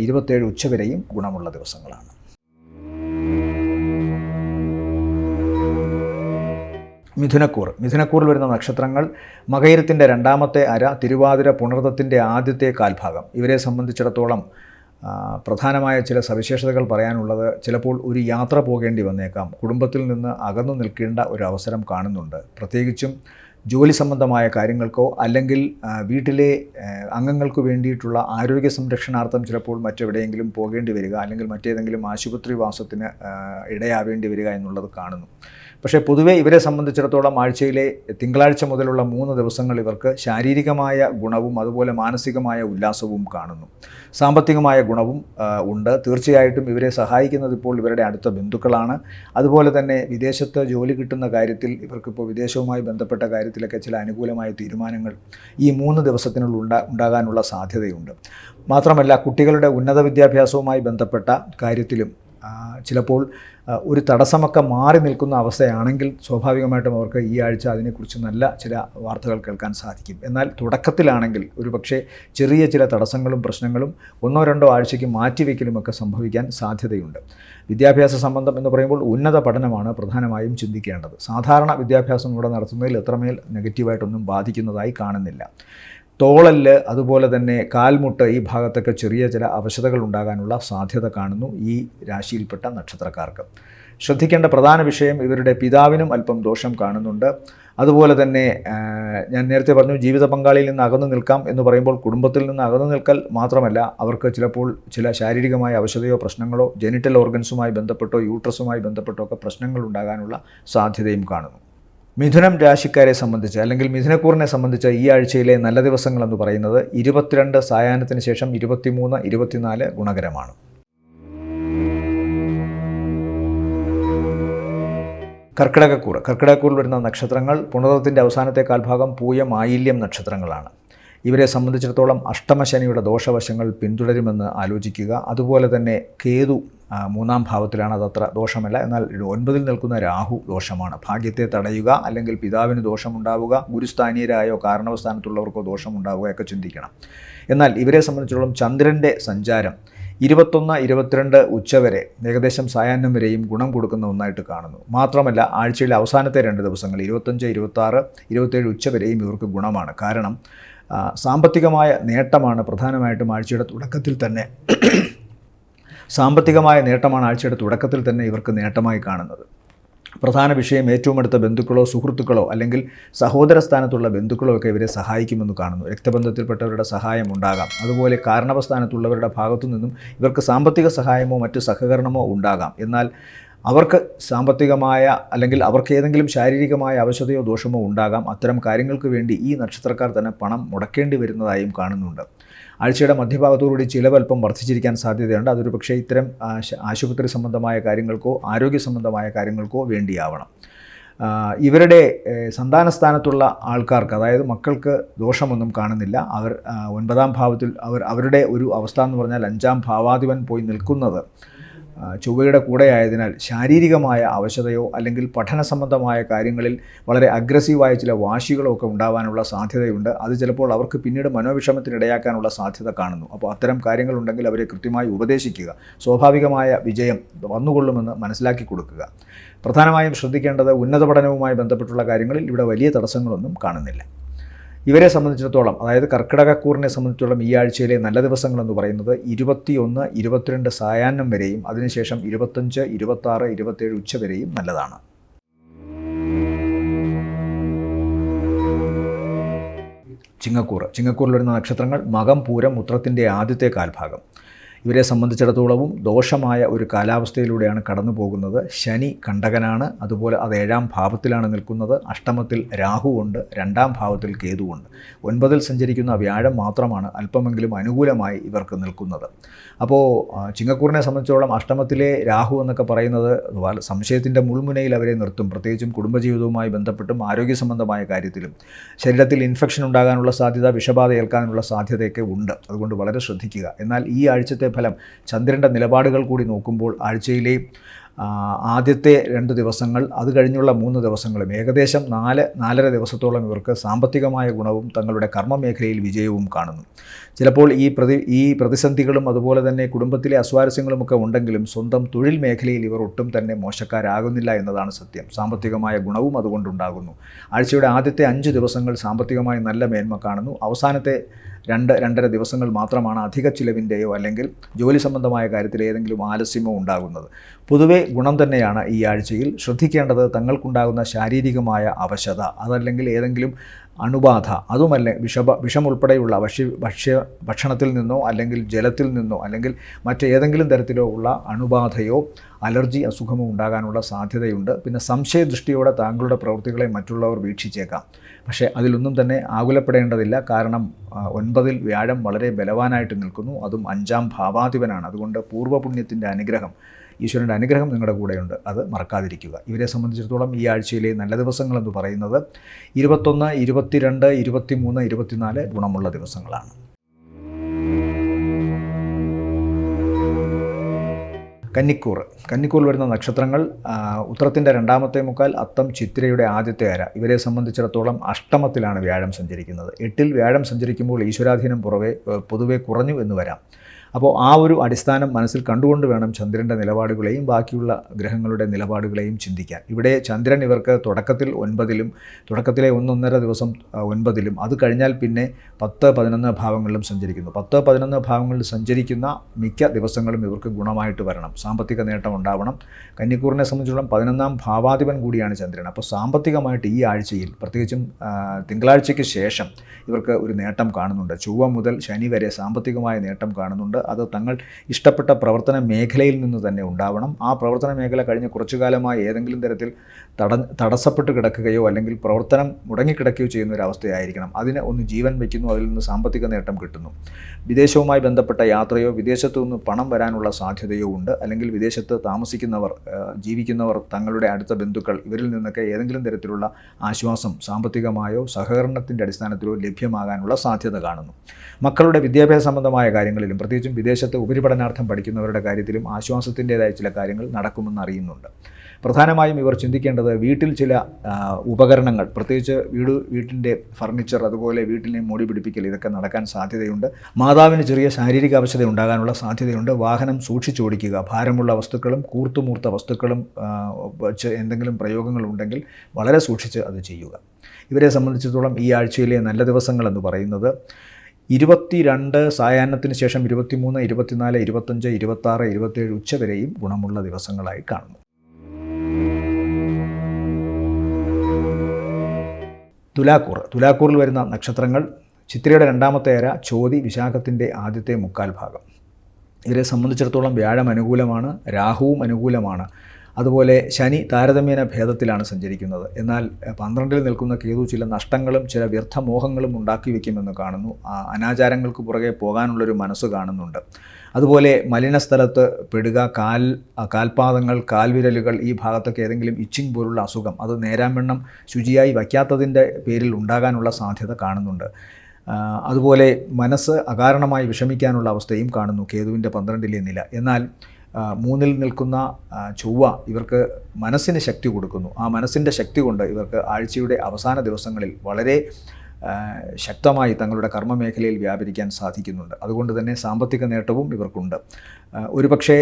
27 ഉച്ചവരെയും ഗുണമുള്ള ദിവസങ്ങളാണ്. മിഥുനക്കൂറിൽ വരുന്ന നക്ഷത്രങ്ങൾ മകയിരത്തിൻ്റെ 2ാമത്തെ അര, തിരുവാതിര, പുണർദത്തിൻ്റെ ആദ്യത്തെ കാൽഭാഗം. ഇവരെ സംബന്ധിച്ചിടത്തോളം പ്രധാനമായ ചില സവിശേഷതകൾ പറയാനുള്ളത്, ചിലപ്പോൾ ഒരു യാത്ര പോകേണ്ടി വന്നേക്കാം. കുടുംബത്തിൽ നിന്ന് അകന്നു നിൽക്കേണ്ട ഒരു അവസരം കാണുന്നുണ്ട്. പ്രത്യേകിച്ചും ജോലി സംബന്ധമായ കാര്യങ്ങൾക്കോ അല്ലെങ്കിൽ വീട്ടിലെ അംഗങ്ങൾക്ക് വേണ്ടിയിട്ടുള്ള ആരോഗ്യ സംരക്ഷണാർത്ഥം ചിലപ്പോൾ മറ്റെവിടെയെങ്കിലും പോകേണ്ടി വരിക, അല്ലെങ്കിൽ മറ്റേതെങ്കിലും ആശുപത്രിവാസത്തിന് ഇടയാവേണ്ടി വരിക എന്നുള്ളത് കാണുന്നു. പക്ഷേ പൊതുവേ ഇവരെ സംബന്ധിച്ചിടത്തോളം ആഴ്ചയിലെ തിങ്കളാഴ്ച മുതലുള്ള 3 ദിവസങ്ങൾ ഇവർക്ക് ശാരീരികമായ ഗുണവും അതുപോലെ മാനസികമായ ഉല്ലാസവും കാണുന്നു. സാമ്പത്തികമായ ഗുണവും ഉണ്ട്. തീർച്ചയായിട്ടും ഇവരെ സഹായിക്കുന്നത് ഇപ്പോൾ ഇവരുടെ അടുത്ത ബന്ധുക്കളാണ്. അതുപോലെ തന്നെ വിദേശത്ത് ജോലി കിട്ടുന്ന കാര്യത്തിൽ ഇവർക്കിപ്പോൾ വിദേശവുമായി ബന്ധപ്പെട്ട കാര്യത്തിലൊക്കെ ചില അനുകൂലമായ തീരുമാനങ്ങൾ ഈ 3 ദിവസത്തിനുള്ളിൽ ഉണ്ടാകാനുള്ള സാധ്യതയുണ്ട്. മാത്രമല്ല, കുട്ടികളുടെ ഉന്നത വിദ്യാഭ്യാസവുമായി ബന്ധപ്പെട്ട കാര്യത്തിലും ചിലപ്പോൾ ഒരു തടസ്സമൊക്കെ മാറി നിൽക്കുന്ന അവസ്ഥയാണെങ്കിൽ സ്വാഭാവികമായിട്ടും അവർക്ക് ഈ ആഴ്ച അതിനെക്കുറിച്ച് നല്ല ചില വാർത്തകൾ കേൾക്കാൻ സാധിക്കും. എന്നാൽ തുടക്കത്തിലാണെങ്കിൽ ഒരുപക്ഷെ ചെറിയ ചില തടസ്സങ്ങളും പ്രശ്നങ്ങളും 1-2 ആഴ്ചയ്ക്ക് മാറ്റിവെക്കലുമൊക്കെ സംഭവിക്കാൻ സാധ്യതയുണ്ട്. വിദ്യാഭ്യാസ സംബന്ധം എന്ന് പറയുമ്പോൾ ഉന്നത പഠനമാണ് പ്രധാനമായും ചിന്തിക്കേണ്ടത്. സാധാരണ വിദ്യാഭ്യാസം ഇവിടെ നടത്തുന്നതിൽ എത്രമേൽ നെഗറ്റീവായിട്ടൊന്നും ബാധിക്കുന്നതായി കാണുന്നില്ല. തോളല് അതുപോലെ തന്നെ കാൽമുട്ട് ഈ ഭാഗത്തൊക്കെ ചെറിയ ചില അവശതകൾ ഉണ്ടാകാനുള്ള സാധ്യത കാണുന്നു ഈ രാശിയിൽപ്പെട്ട നക്ഷത്രക്കാർക്ക്. ശ്രദ്ധിക്കേണ്ട പ്രധാന വിഷയം, ഇവരുടെ പിതാവിനും അല്പം ദോഷം കാണുന്നുണ്ട്. അതുപോലെ തന്നെ ഞാൻ നേരത്തെ പറഞ്ഞു, ജീവിത പങ്കാളിയിൽ നിന്ന് അകന്നു നിൽക്കാം എന്ന് പറയുമ്പോൾ കുടുംബത്തിൽ നിന്ന് അകന്നു നിൽക്കൽ മാത്രമല്ല, അവർക്ക് ചിലപ്പോൾ ചില ശാരീരികമായ അവശതയോ പ്രശ്നങ്ങളോ ജെനിറ്റൽ ഓർഗൻസുമായി ബന്ധപ്പെട്ടോ യൂട്രസുമായി ബന്ധപ്പെട്ടോ ഒക്കെ പ്രശ്നങ്ങൾ ഉണ്ടാകാനുള്ള സാധ്യതയും കാണുന്നു. മിഥുനം രാശിക്കാരെ സംബന്ധിച്ച് അല്ലെങ്കിൽ മിഥുനക്കൂറിനെ സംബന്ധിച്ച് ഈ ആഴ്ചയിലെ നല്ല ദിവസങ്ങളെന്ന് പറയുന്നത് 22 സായാഹ്നത്തിന് ശേഷം 23, 24 ഗുണകരമാണ്. കർക്കിടകക്കൂറിൽ വരുന്ന നക്ഷത്രങ്ങൾ പുണർത്തിൻ്റെ അവസാനത്തെ കാൽഭാഗം, പൂയം, ആയില്യം നക്ഷത്രങ്ങളാണ്. ഇവരെ സംബന്ധിച്ചിടത്തോളം അഷ്ടമശനിയുടെ ദോഷവശങ്ങൾ പിന്തുടരുമെന്ന് ആലോചിക്കുക. അതുപോലെ തന്നെ കേതു 3-ാം ഭാവത്തിലാണ്, അതത്ര ദോഷമല്ല. എന്നാൽ 9-ൽ നിൽക്കുന്ന രാഹു ദോഷമാണ്. ഭാഗ്യത്തെ തടയുക, അല്ലെങ്കിൽ പിതാവിന് ദോഷമുണ്ടാവുക, ഗുരുസ്ഥാനീയരായോ കാരണവസ്ഥാനത്തുള്ളവർക്കോ ദോഷമുണ്ടാവുക ഒക്കെ ചിന്തിക്കണം. എന്നാൽ ഇവരെ സംബന്ധിച്ചിടത്തോളം ചന്ദ്രൻ്റെ സഞ്ചാരം 21, 22 ഉച്ചവരെ ഏകദേശം സായാഹ്നം വരെയും ഗുണം കൊടുക്കുന്ന ഒന്നായിട്ട് കാണുന്നു. മാത്രമല്ല, ആഴ്ചയിലെ അവസാനത്തെ 2 ദിവസങ്ങൾ 25, 26, 27 ഉച്ചവരെയും ഇവർക്ക് ഗുണമാണ്. കാരണം സാമ്പത്തികമായ നേട്ടമാണ് പ്രധാനമായിട്ടും ആഴ്ചയുടെ തുടക്കത്തിൽ തന്നെ ഇവർക്ക് നേട്ടമായി കാണുന്നത്. പ്രധാന വിഷയം, ഏറ്റവും അടുത്ത ബന്ധുക്കളോ സുഹൃത്തുക്കളോ അല്ലെങ്കിൽ സഹോദര സ്ഥാനത്തുള്ള ബന്ധുക്കളോ ഒക്കെ ഇവരെ സഹായിക്കുമെന്ന് കാണുന്നു. രക്തബന്ധത്തിൽപ്പെട്ടവരുടെ സഹായം ഉണ്ടാകാം. അതുപോലെ കാരണവസ്ഥാനത്തുള്ളവരുടെ ഭാഗത്തു നിന്നും ഇവർക്ക് സാമ്പത്തിക സഹായമോ മറ്റു സഹകരണമോ ഉണ്ടാകാം. എന്നാൽ അവർക്ക് സാമ്പത്തികമായ അല്ലെങ്കിൽ അവർക്ക് ഏതെങ്കിലും ശാരീരികമായ അവശതയോ ദോഷമോ ഉണ്ടാകാം. അത്തരം കാര്യങ്ങൾക്ക് വേണ്ടി ഈ നക്ഷത്രക്കാർ തന്നെ പണം മുടക്കേണ്ടി വരുന്നതായും കാണുന്നുണ്ട്. ആഴ്ചയുടെ മധ്യഭാഗത്തോടുകൂടി ചിലവൽപ്പം വർദ്ധിച്ചിരിക്കാൻ സാധ്യതയുണ്ട്. അതൊരു പക്ഷേ ഇത്തരം ആശുപത്രി സംബന്ധമായ കാര്യങ്ങൾക്കോ ആരോഗ്യ സംബന്ധമായ കാര്യങ്ങൾക്കോ വേണ്ടിയാവണം. ഇവരുടെ സന്താനസ്ഥാനത്തുള്ള ആൾക്കാർക്ക്, അതായത് മക്കൾക്ക് ദോഷമൊന്നും കാണുന്നില്ല. അവർ 9-ാം ഭാവത്തിൽ അവരുടെ ഒരു അവസ്ഥ എന്ന് പറഞ്ഞാൽ 5-ാം ഭാവാധിപൻ പോയി നിൽക്കുന്നത് ചൊവ്വയുടെ കൂടെ ആയതിനാൽ ശാരീരികമായ അവശതയോ അല്ലെങ്കിൽ പഠന സംബന്ധമായ കാര്യങ്ങളിൽ വളരെ അഗ്രസീവായ ചില വാശികളോ ഒക്കെ ഉണ്ടാകാനുള്ള സാധ്യതയുണ്ട്. അത് ചിലപ്പോൾ അവർക്ക് പിന്നീട് മനോവിഷമത്തിനിടയാക്കാനുള്ള സാധ്യത കാണുന്നു. അപ്പോൾ അത്തരം കാര്യങ്ങളുണ്ടെങ്കിൽ അവരെ കൃത്യമായി ഉപദേശിക്കുക. സ്വാഭാവികമായ വിജയം വന്നുകൊള്ളുമെന്ന് മനസ്സിലാക്കി കൊടുക്കുക. പ്രധാനമായും ശ്രദ്ധിക്കേണ്ടത്, ഉന്നത പഠനവുമായി ബന്ധപ്പെട്ടുള്ള കാര്യങ്ങളിൽ ഇവിടെ വലിയ തടസ്സങ്ങളൊന്നും കാണുന്നില്ല. ഇവരെ സംബന്ധിച്ചിടത്തോളം, അതായത് കർക്കിടകക്കൂറിനെ സംബന്ധിച്ചിടത്തോളം ഈ ആഴ്ചയിലെ നല്ല ദിവസങ്ങളെന്ന് പറയുന്നത് 21, 22 സായാഹ്നം വരെയും അതിനുശേഷം 25, 26, 27 ഉച്ചവരെയും നല്ലതാണ്. ചിങ്ങക്കൂറിൽ വരുന്ന നക്ഷത്രങ്ങൾ മകം, പൂരം, ഉത്രത്തിൻ്റെ ആദ്യത്തെ കാൽഭാഗം. ഇവരെ സംബന്ധിച്ചിടത്തോളവും ദോഷമായ ഒരു കാലാവസ്ഥയിലൂടെയാണ് കടന്നു പോകുന്നത്. ശനി കണ്ടകനാണ്. അതുപോലെ അത് 7-ാം ഭാവത്തിലാണ് നിൽക്കുന്നത്. അഷ്ടമത്തിൽ രാഹുവുണ്ട്, 2-ാം ഭാവത്തിൽ കേതുവുണ്ട്. 9-ൽ സഞ്ചരിക്കുന്ന വ്യാഴം മാത്രമാണ് അല്പമെങ്കിലും അനുകൂലമായി ഇവർക്ക് നിൽക്കുന്നത്. അപ്പോൾ ചിങ്ങക്കൂറിനെ സംബന്ധിച്ചോളം അഷ്ടമത്തിലെ രാഹു എന്നൊക്കെ പറയുന്നത് സംശയത്തിൻ്റെ മുൾമുനയിൽ അവരെ നിർത്തും. പ്രത്യേകിച്ചും കുടുംബജീവിതവുമായി ബന്ധപ്പെട്ടും ആരോഗ്യ സംബന്ധമായ കാര്യത്തിലും ശരീരത്തിൽ ഇൻഫെക്ഷൻ ഉണ്ടാകാനുള്ള സാധ്യത, വിഷബാധ ഏൽക്കാനുള്ള സാധ്യതയൊക്കെ ഉണ്ട്. അതുകൊണ്ട് വളരെ ശ്രദ്ധിക്കുക. എന്നാൽ ഈ ആഴ്ചത്തെ ഫലം ചന്ദ്രൻ്റെ നിലപാടുകൾ കൂടി നോക്കുമ്പോൾ ആഴ്ചയിലെ ആദ്യത്തെ 2 ദിവസങ്ങൾ, അത് കഴിഞ്ഞുള്ള 3 ദിവസങ്ങളും ഏകദേശം 4-4.5 ദിവസത്തോളം ഇവർക്ക് സാമ്പത്തികമായ ഗുണവും തങ്ങളുടെ കർമ്മമേഖലയിൽ വിജയവും കാണുന്നു. ചിലപ്പോൾ ഈ പ്രതിസന്ധികളും അതുപോലെ തന്നെ കുടുംബത്തിലെ അസ്വാരസ്യങ്ങളുമൊക്കെ ഉണ്ടെങ്കിലും സ്വന്തം തൊഴിൽ മേഖലയിൽ ഇവർ ഒട്ടും തന്നെ മോശക്കാരാകുന്നില്ല എന്നതാണ് സത്യം. സാമ്പത്തികമായ ഗുണവും അതുകൊണ്ടുണ്ടാകുന്നു. ആഴ്ചയുടെ ആദ്യത്തെ 5 ദിവസങ്ങൾ സാമ്പത്തികമായി നല്ല മേന്മ കാണുന്നു. അവസാനത്തെ രണ്ടര ദിവസങ്ങൾ മാത്രമാണ് അധിക ചിലവിൻ്റെയോ അല്ലെങ്കിൽ ജോലി സംബന്ധമായ കാര്യത്തിൽ ഏതെങ്കിലും ആലസ്യമോ ഉണ്ടാകുന്നത്. പൊതുവെ ഗുണം തന്നെയാണ് ഈ ആഴ്ചയിൽ. ശ്രദ്ധിക്കേണ്ടത് തങ്ങൾക്കുണ്ടാകുന്ന ശാരീരികമായ അവശത, അതല്ലെങ്കിൽ ഏതെങ്കിലും അണുബാധ, അതുമല്ല വിഷം ഉൾപ്പെടെയുള്ള ഭക്ഷണത്തിൽ നിന്നോ അല്ലെങ്കിൽ ജലത്തിൽ നിന്നോ അല്ലെങ്കിൽ മറ്റേതെങ്കിലും തരത്തിലോ ഉള്ള അണുബാധയോ അലർജി അസുഖമോ ഉണ്ടാകാനുള്ള സാധ്യതയുണ്ട്. പിന്നെ സംശയദൃഷ്ടിയോടെ താങ്കളുടെ പ്രവൃത്തികളെ മറ്റുള്ളവർ വീക്ഷിച്ചേക്കാം. പക്ഷേ അതിലൊന്നും തന്നെ ആകുലപ്പെടേണ്ടതില്ല. കാരണം 9-ൽ വ്യാഴം വളരെ ബലവാനായിട്ട് നിൽക്കുന്നു, അതും 5-ാം ഭാവാധിപനാണ്. അതുകൊണ്ട് പൂർവ്വപുണ്യത്തിൻ്റെ അനുഗ്രഹം, ഈശ്വരൻ്റെ അനുഗ്രഹം നിങ്ങളുടെ കൂടെയുണ്ട്, അത് മറക്കാതിരിക്കുക. ഇവരെ സംബന്ധിച്ചിടത്തോളം ഈ ആഴ്ചയിലെ നല്ല ദിവസങ്ങളെന്ന് പറയുന്നത് 21, 22, 23, 24 ഗുണമുള്ള ദിവസങ്ങളാണ്. കന്നിക്കൂറിൽ വരുന്ന നക്ഷത്രങ്ങൾ ഉത്രത്തിൻ്റെ 2ാമത്തെ മുക്കാൽ, അത്തം ചിത്തിരയുടെ ആദ്യത്തെ അര. ഇവരെ സംബന്ധിച്ചിടത്തോളം അഷ്ടമത്തിലാണ് വ്യാഴം സഞ്ചരിക്കുന്നത്. 8-ൽ വ്യാഴം സഞ്ചരിക്കുമ്പോൾ ഈശ്വരാധീനം പൊതുവെ കുറഞ്ഞു എന്ന് വരാം. അപ്പോൾ ആ ഒരു അടിസ്ഥാനം മനസ്സിൽ കണ്ടുകൊണ്ട് വേണം ചന്ദ്രൻ്റെ നിലപാടുകളെയും ബാക്കിയുള്ള ഗ്രഹങ്ങളുടെ നിലപാടുകളെയും ചിന്തിക്കാൻ. ഇവിടെ ചന്ദ്രൻ ഇവർക്ക് തുടക്കത്തിലെ 1.5 ദിവസം 9-ലും, അത് കഴിഞ്ഞാൽ പിന്നെ 10, 11 ഭാവങ്ങളിലും സഞ്ചരിക്കുന്നു. 10, 11 ഭാവങ്ങളിൽ സഞ്ചരിക്കുന്ന മിക്ക ദിവസങ്ങളും ഇവർക്ക് ഗുണമായിട്ട് വരണം, സാമ്പത്തിക നേട്ടം ഉണ്ടാവണം. കന്നിക്കൂറിനെ സംബന്ധിച്ചിടത്തോളം 11-ാം ഭാവാധിപൻ കൂടിയാണ് ചന്ദ്രൻ. അപ്പോൾ സാമ്പത്തികമായിട്ട് ഈ ആഴ്ചയിൽ, പ്രത്യേകിച്ചും തിങ്കളാഴ്ചയ്ക്ക് ശേഷം ഇവർക്ക് ഒരു നേട്ടം കാണുന്നുണ്ട്. ചൊവ്വ മുതൽ ശനി വരെ സാമ്പത്തികമായ നേട്ടം കാണുന്നുണ്ട്. അത് തങ്ങൾ ഇഷ്ടപ്പെട്ട പ്രവർത്തന മേഖലയിൽ നിന്ന് തന്നെ ഉണ്ടാവണം. ആ പ്രവർത്തന മേഖല കഴിഞ്ഞ് കുറച്ചു കാലമായി ഏതെങ്കിലും തരത്തിൽ തടസ്സപ്പെട്ട് കിടക്കുകയോ അല്ലെങ്കിൽ പ്രവർത്തനം മുടങ്ങിക്കിടക്കുകയോ ചെയ്യുന്ന ഒരു അവസ്ഥയായിരിക്കണം. അതിന് ഒന്ന് ജീവൻ വയ്ക്കുന്നു, അതിൽ നിന്ന് സാമ്പത്തിക നേട്ടം കിട്ടുന്നു. വിദേശവുമായി ബന്ധപ്പെട്ട യാത്രയോ വിദേശത്തു നിന്ന് പണം വരാനുള്ള സാധ്യതയോ ഉണ്ട്. അല്ലെങ്കിൽ വിദേശത്ത് താമസിക്കുന്നവർ, ജീവിക്കുന്നവർ, തങ്ങളുടെ അടുത്ത ബന്ധുക്കൾ, ഇവരിൽ നിന്നൊക്കെ ഏതെങ്കിലും തരത്തിലുള്ള ആശ്വാസം സാമ്പത്തികമായോ സഹകരണത്തിൻ്റെ അടിസ്ഥാനത്തിലോ ലഭ്യമാകാനുള്ള സാധ്യത കാണുന്നു. മക്കളുടെ വിദ്യാഭ്യാസ സംബന്ധമായ കാര്യങ്ങളിലും, പ്രത്യേകിച്ചും വിദേശത്ത് ഉപരിപഠനാർത്ഥം പഠിക്കുന്നവരുടെ കാര്യത്തിലും ആശ്വാസത്തിൻ്റേതായ ചില കാര്യങ്ങൾ നടക്കുമെന്ന് അറിയുന്നുണ്ട്. പ്രധാനമായും ഇവർ ചിന്തിക്കേണ്ടത് വീട്ടിൽ ചില ഉപകരണങ്ങൾ, പ്രത്യേകിച്ച് വീട്ടിൻ്റെ ഫർണിച്ചർ, അതുപോലെ വീട്ടിനെ മോടി പിടിപ്പിക്കൽ, ഇതൊക്കെ നടക്കാൻ സാധ്യതയുണ്ട്. മാതാവിന് ചെറിയ ശാരീരിക അവശത ഉണ്ടാകാനുള്ള സാധ്യതയുണ്ട്. വാഹനം സൂക്ഷിച്ചോടിക്കുക. ഭാരമുള്ള വസ്തുക്കളും കൂർത്തുമൂർത്ത വസ്തുക്കളും വെച്ച് എന്തെങ്കിലും പ്രയോഗങ്ങളുണ്ടെങ്കിൽ വളരെ സൂക്ഷിച്ച് അത് ചെയ്യുക. ഇവരെ സംബന്ധിച്ചിടത്തോളം ഈ ആഴ്ചയിലെ നല്ല ദിവസങ്ങളെന്ന് പറയുന്നത് 22 സായാഹ്നത്തിന് ശേഷം 23, 24, 25, 26, 27 ഉച്ചവരെയും ഗുണമുള്ള ദിവസങ്ങളായി കാണുന്നു. തുലാക്കൂറിൽ വരുന്ന നക്ഷത്രങ്ങൾ ചിത്തിരയുടെ 2ാമത്തെ അര, ചോതി, വിശാഖത്തിൻ്റെ ആദ്യത്തെ മുക്കാൽ ഭാഗം. ഇവരെ സംബന്ധിച്ചിടത്തോളം വ്യാഴം അനുകൂലമാണ്, രാഹുവും അനുകൂലമാണ്. അതുപോലെ ശനി താരതമ്യേന ഭേദത്തിലാണ് സഞ്ചരിക്കുന്നത്. എന്നാൽ 12-ൽ നിൽക്കുന്ന കേതു ചില നഷ്ടങ്ങളും ചില വ്യർത്ഥമോഹങ്ങളും ഉണ്ടാക്കി വയ്ക്കുമെന്ന് കാണുന്നു. അനാചാരങ്ങൾക്ക് പുറകെ പോകാനുള്ളൊരു മനസ്സ് കാണുന്നുണ്ട്. അതുപോലെ മലിന സ്ഥലത്ത് പെടുക, കാൽപാദങ്ങൾ, കാൽവിരലുകൾ, ഈ ഭാഗത്തൊക്കെ ഏതെങ്കിലും ഇച്ചിങ് പോലുള്ള അസുഖം, അത് നേരാംവണ്ണം ശുചിയായി വയ്ക്കാത്തതിൻ്റെ പേരിൽ ഉണ്ടാകാനുള്ള സാധ്യത കാണുന്നുണ്ട്. അതുപോലെ മനസ്സ് അകാരണമായി വിഷമിക്കാനുള്ള അവസ്ഥയും കാണുന്നു കേതുവിൻ്റെ 12-ലെ നില. എന്നാൽ 3-ൽ നിൽക്കുന്ന ചൊവ്വ ഇവർക്ക് മനസ്സിന് ശക്തി കൊടുക്കുന്നു. ആ മനസ്സിൻ്റെ ശക്തി കൊണ്ട് ഇവർക്ക് ആഴ്ചയുടെ അവസാന ദിവസങ്ങളിൽ വളരെ ശക്തമായി തങ്ങളുടെ കർമ്മമേഖലയിൽ വ്യാപരിക്കാൻ സാധിക്കുന്നുണ്ട്. അതുകൊണ്ട് തന്നെ സാമ്പത്തിക നേട്ടവും ഇവർക്കുണ്ട്. ഒരുപക്ഷെ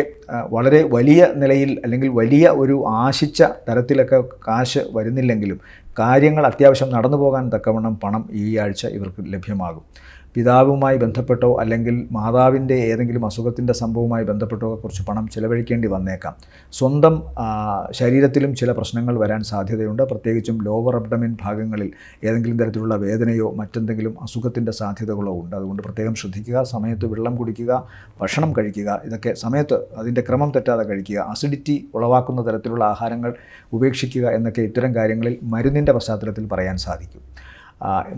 വളരെ വലിയ നിലയിൽ അല്ലെങ്കിൽ വലിയ ഒരു ആശിച്ച തരത്തിലൊക്കെ കാശ് വരുന്നില്ലെങ്കിലും കാര്യങ്ങൾ അത്യാവശ്യം നടന്നു പോകാൻ തക്കവണ്ണം പണം ഈ ആഴ്ച ഇവർക്ക് ലഭ്യമാകും. പിതാവുമായി ബന്ധപ്പെട്ടോ അല്ലെങ്കിൽ മാതാവിൻ്റെ ഏതെങ്കിലും അസുഖത്തിൻ്റെ സംഭവവുമായി ബന്ധപ്പെട്ടോ കുറച്ച് പണം ചിലവഴിക്കേണ്ടി വന്നേക്കാം. സ്വന്തം ശരീരത്തിലും ചില പ്രശ്നങ്ങൾ വരാൻ സാധ്യതയുണ്ട്. പ്രത്യേകിച്ചും ലോവർ അബ്ഡമിൻ ഭാഗങ്ങളിൽ ഏതെങ്കിലും തരത്തിലുള്ള വേദനയോ മറ്റെന്തെങ്കിലും അസുഖത്തിൻ്റെ സാധ്യതകളോ ഉണ്ട്. അതുകൊണ്ട് പ്രത്യേകം ശ്രദ്ധിക്കുക. സമയത്ത് വെള്ളം കുടിക്കുക, ഭക്ഷണം കഴിക്കുക, ഇതൊക്കെ സമയത്ത് അതിൻ്റെ ക്രമം തെറ്റാതെ കഴിക്കുക. അസിഡിറ്റി ഉളവാക്കുന്ന തരത്തിലുള്ള ആഹാരങ്ങൾ ഉപേക്ഷിക്കുക എന്നൊക്കെ ഇത്തരം കാര്യങ്ങളിൽ മരുന്നിൻ്റെ പശ്ചാത്തലത്തിൽ പറയാൻ സാധിക്കും.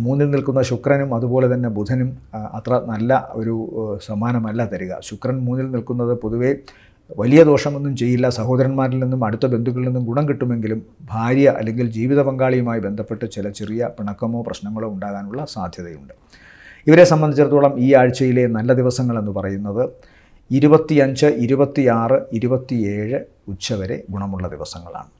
3-ൽ നിൽക്കുന്ന ശുക്രനും അതുപോലെ തന്നെ ബുധനും അത്ര നല്ല ഒരു സമ്മാനമല്ല തരിക. ശുക്രൻ 3-ൽ നിൽക്കുന്നത് പൊതുവേ വലിയ ദോഷമൊന്നും ചെയ്യില്ല. സഹോദരന്മാരിൽ നിന്നും അടുത്ത ബന്ധുക്കളിൽ നിന്നും ഗുണം കിട്ടുമെങ്കിലും ഭാര്യ അല്ലെങ്കിൽ ജീവിത പങ്കാളിയുമായി ബന്ധപ്പെട്ട് ചില ചെറിയ പിണക്കമോ പ്രശ്നങ്ങളോ ഉണ്ടാകാനുള്ള സാധ്യതയുണ്ട്. ഇവരെ സംബന്ധിച്ചിടത്തോളം ഈ ആഴ്ചയിലെ നല്ല ദിവസങ്ങളെന്ന് പറയുന്നത് 25, 26, 27 ഉച്ചവരെ ഗുണമുള്ള ദിവസങ്ങളാണ്.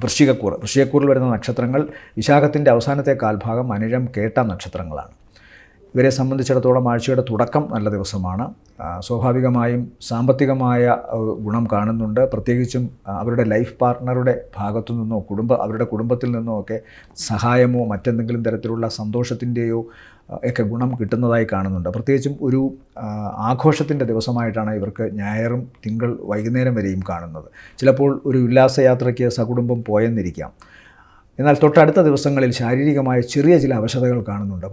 വൃശ്ചികക്കൂറിൽ വരുന്ന നക്ഷത്രങ്ങൾ വിശാഖത്തിൻ്റെ അവസാനത്തെ കാൽഭാഗം, അനിഴം, കേട്ട നക്ഷത്രങ്ങളാണ്. ഇവരെ സംബന്ധിച്ചിടത്തോളം ആഴ്ചയുടെ തുടക്കം നല്ല ദിവസമാണ്. സ്വാഭാവികമായും സാമ്പത്തികമായ ഗുണം കാണുന്നുണ്ട്. പ്രത്യേകിച്ചും അവരുടെ ലൈഫ് പാർട്ട്ണറുടെ ഭാഗത്തു നിന്നോ അവരുടെ കുടുംബത്തിൽ നിന്നോ ഒക്കെ സഹായമോ മറ്റെന്തെങ്കിലും തരത്തിലുള്ള സന്തോഷത്തിൻ്റെയോ ഒക്കെ ഗുണം കിട്ടുന്നതായി കാണുന്നുണ്ട്. പ്രത്യേകിച്ചും ഒരു ആഘോഷത്തിൻ്റെ ദിവസമായിട്ടാണ് ഇവർക്ക് ഞായറും തിങ്കൾ വൈകുന്നേരം വരെയും കാണുന്നത്. ചിലപ്പോൾ ഒരു ഉല്ലാസയാത്രയ്ക്ക് സകുടുംബം പോയെന്നിരിക്കാം. എന്നാൽ തൊട്ടടുത്ത ദിവസങ്ങളിൽ ശാരീരികമായ ചെറിയ ചില അവശതകൾ കാണുന്നുണ്ട്.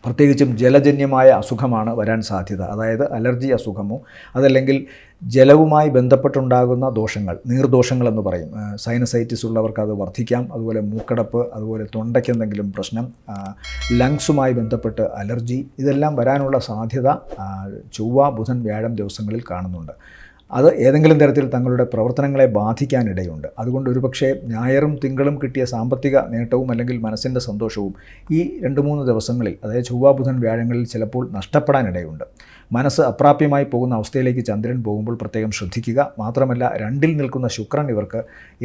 പ്രത്യേകിച്ചും ജലജന്യമായ അസുഖമാണ് വരാൻ സാധ്യത. അതായത് അലർജി അസുഖമോ അതല്ലെങ്കിൽ ജലവുമായി ബന്ധപ്പെട്ടുണ്ടാകുന്ന ദോഷങ്ങൾ, നീർദോഷങ്ങളെന്ന് പറയും. സൈനസൈറ്റിസ് ഉള്ളവർക്ക് അത് വർദ്ധിക്കാം. അതുപോലെ മൂക്കടപ്പ്, അതുപോലെ തൊണ്ടയ്ക്ക് എന്തെങ്കിലും പ്രശ്നം, ലങ്സുമായി ബന്ധപ്പെട്ട് അലർജി, ഇതെല്ലാം വരാനുള്ള സാധ്യത ചൊവ്വ, ബുധൻ, വ്യാഴം ദിവസങ്ങളിൽ കാണുന്നുണ്ട്. അത് ഏതെങ്കിലും തരത്തിൽ തങ്ങളുടെ പ്രവർത്തനങ്ങളെ ബാധിക്കാനിടയുണ്ട്. അതുകൊണ്ട് ഒരുപക്ഷെ ഞായറും തിങ്കളും കിട്ടിയ സാമ്പത്തിക നേട്ടവും അല്ലെങ്കിൽ മനസ്സിൻ്റെ സന്തോഷവും ഈ 2-3 ദിവസങ്ങളിൽ, അതായത് ചൊവ്വ, ബുധൻ, വ്യാഴങ്ങളിൽ ചിലപ്പോൾ നഷ്ടപ്പെടാനിടയുണ്ട്. മനസ്സ് അപ്രാപ്യമായി പോകുന്ന അവസ്ഥയിലേക്ക് ചന്ദ്രൻ പോകുമ്പോൾ പ്രത്യേകം ശ്രദ്ധിക്കുക. മാത്രമല്ല 2-ൽ നിൽക്കുന്ന ശുക്രൻ ഇവർക്ക്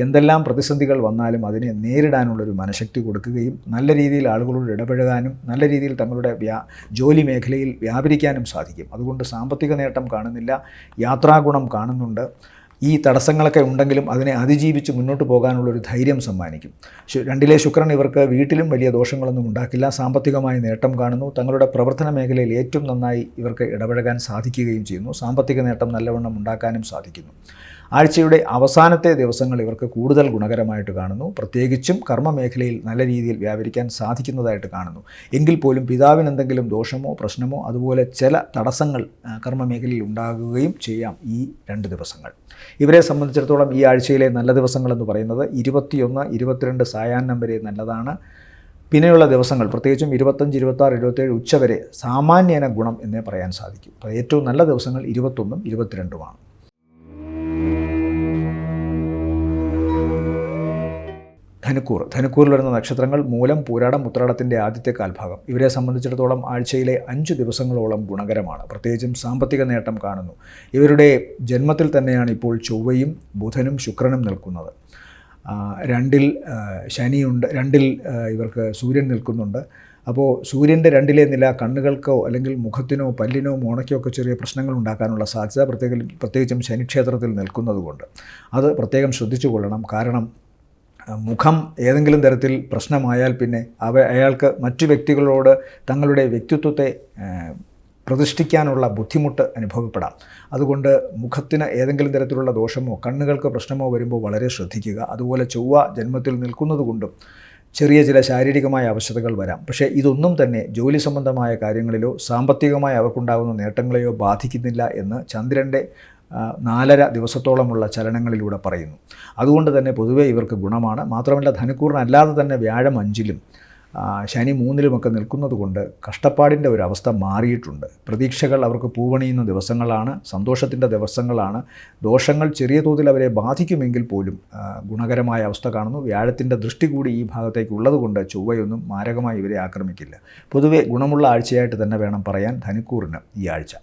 എന്തെല്ലാം പ്രതിസന്ധികൾ വന്നാലും അതിനെ നേരിടാനുള്ളൊരു മനഃശക്തി കൊടുക്കുകയും നല്ല രീതിയിൽ ആളുകളോട് ഇടപഴകാനും നല്ല രീതിയിൽ തങ്ങളുടെ ജോലി മേഖലയിൽ വ്യാപരിക്കാനും സാധിക്കും. അതുകൊണ്ട് സാമ്പത്തിക നേട്ടം കാണുന്നില്ല, യാത്രാഗുണം കാണുന്നുണ്ട്. ഈ തടസ്സങ്ങളൊക്കെ ഉണ്ടെങ്കിലും അതിനെ അതിജീവിച്ച് മുന്നോട്ട് പോകാനുള്ളൊരു ധൈര്യം സമ്മാനിക്കും. 2-ലെ ശുക്രൻ ഇവർക്ക് വീട്ടിലും വലിയ ദോഷങ്ങളൊന്നും ഉണ്ടാക്കില്ല. സാമ്പത്തികമായ നേട്ടം കാണുന്നു. തങ്ങളുടെ പ്രവർത്തന മേഖലയിൽ ഏറ്റവും നന്നായി ഇവർക്ക് ഇടപഴകാൻ സാധിക്കുകയും ചെയ്യുന്നു. സാമ്പത്തിക നേട്ടം നല്ലവണ്ണം ഉണ്ടാക്കാനും സാധിക്കുന്നു. ആഴ്ചയുടെ അവസാനത്തെ ദിവസങ്ങൾ ഇവർക്ക് കൂടുതൽ ഗുണകരമായിട്ട് കാണുന്നു. പ്രത്യേകിച്ചും കർമ്മമേഖലയിൽ നല്ല രീതിയിൽ വ്യാപരിക്കാൻ സാധിക്കുന്നതായിട്ട് കാണുന്നു. എങ്കിൽ പോലും പിതാവിന് എന്തെങ്കിലും ദോഷമോ പ്രശ്നമോ അതുപോലെ ചില തടസ്സങ്ങൾ കർമ്മമേഖലയിൽ ഉണ്ടാകുകയും ചെയ്യാം ഈ 2 ദിവസങ്ങൾ. ഇവരെ സംബന്ധിച്ചിടത്തോളം ഈ ആഴ്ചയിലെ നല്ല ദിവസങ്ങളെന്ന് പറയുന്നത് 21, 22 സായാഹ്നം വരെ നല്ലതാണ്. പിന്നെയുള്ള ദിവസങ്ങൾ പ്രത്യേകിച്ചും 25, 26, 27 ഉച്ചവരെ സാമാന്യേന ഗുണം എന്നേ പറയാൻ സാധിക്കും. അപ്പോൾ ഏറ്റവും നല്ല ദിവസങ്ങൾ 21ഉം 22ഉമാണ്. ധനുക്കൂറിൽ വരുന്ന നക്ഷത്രങ്ങൾ മൂലം, പൂരാടം, ഉത്രാടത്തിൻ്റെ ആദ്യത്തെ കാൽഭാഗം. ഇവരെ സംബന്ധിച്ചിടത്തോളം ആഴ്ചയിലെ 5 ദിവസങ്ങളോളം ഗുണകരമാണ്. പ്രത്യേകിച്ചും സാമ്പത്തിക നേട്ടം കാണുന്നു. ഇവരുടെ ജന്മത്തിൽ തന്നെയാണ് ഇപ്പോൾ ചൊവ്വയും ബുധനും ശുക്രനും നിൽക്കുന്നത്. 2-ൽ ശനിയുണ്ട്, 2-ൽ ഇവർക്ക് സൂര്യൻ നിൽക്കുന്നുണ്ട്. അപ്പോൾ സൂര്യൻ്റെ 2-ലെ നില കണ്ണുകൾക്കോ അല്ലെങ്കിൽ മുഖത്തിനോ പല്ലിനോ മോണയ്ക്കോ ഒക്കെ ചെറിയ പ്രശ്നങ്ങൾ ഉണ്ടാക്കാനുള്ള സാധ്യത പ്രത്യേകിച്ചും ശനിക്ഷേത്രത്തിൽ നിൽക്കുന്നതുകൊണ്ട് അത് പ്രത്യേകം ശ്രദ്ധിച്ചു കൊള്ളണം. കാരണം മുഖം ഏതെങ്കിലും തരത്തിൽ പ്രശ്നമായാൽ പിന്നെ അയാൾക്ക് മറ്റു വ്യക്തികളോട് തങ്ങളുടെ വ്യക്തിത്വത്തെ പ്രതിഷ്ഠിക്കാനുള്ള ബുദ്ധിമുട്ട് അനുഭവപ്പെടാം. അതുകൊണ്ട് മുഖത്തിന് ഏതെങ്കിലും തരത്തിലുള്ള ദോഷമോ കണ്ണുകൾക്ക് പ്രശ്നമോ വരുമ്പോൾ വളരെ ശ്രദ്ധിക്കുക. അതുപോലെ ചൊവ്വ ജന്മത്തിൽ നിൽക്കുന്നത് കൊണ്ടും ചെറിയ ചില ശാരീരികമായ അവശതകൾ വരാം. പക്ഷേ ഇതൊന്നും തന്നെ ജോലി സംബന്ധമായ കാര്യങ്ങളിലോ സാമ്പത്തികമായി അവർക്കുണ്ടാകുന്ന നേട്ടങ്ങളെയോ ബാധിക്കുന്നില്ല എന്ന് ചന്ദ്രൻ്റെ 4.5 ദിവസത്തോളമുള്ള ചലനങ്ങളിലൂടെ പറയുന്നു. അതുകൊണ്ട് തന്നെ പൊതുവേ ഇവർക്ക് ഗുണമാണ്. മാത്രമല്ല ധനുക്കൂറിനല്ലാതെ തന്നെ വ്യാഴം 5-ലും ശനി 3-ലുമൊക്കെ നിൽക്കുന്നത് കൊണ്ട് കഷ്ടപ്പാടിൻ്റെ ഒരവസ്ഥ മാറിയിട്ടുണ്ട്. പ്രതീക്ഷകൾ അവർക്ക് പൂവണിയുന്ന ദിവസങ്ങളാണ്, സന്തോഷത്തിൻ്റെ ദിവസങ്ങളാണ്. ദോഷങ്ങൾ ചെറിയ തോതിൽ അവരെ ബാധിക്കുമെങ്കിൽ പോലും ഗുണകരമായ അവസ്ഥ കാണുന്നു. വ്യാഴത്തിൻ്റെ ദൃഷ്ടി കൂടി ഈ ഭാഗത്തേക്ക് ഉള്ളതുകൊണ്ട് ചൊവ്വയൊന്നും മാരകമായി ഇവരെ ആക്രമിക്കില്ല. പൊതുവെ ഗുണമുള്ള ആഴ്ചയായിട്ട് തന്നെ വേണം പറയാൻ ധനുക്കൂറിന് ഈ ആഴ്ച.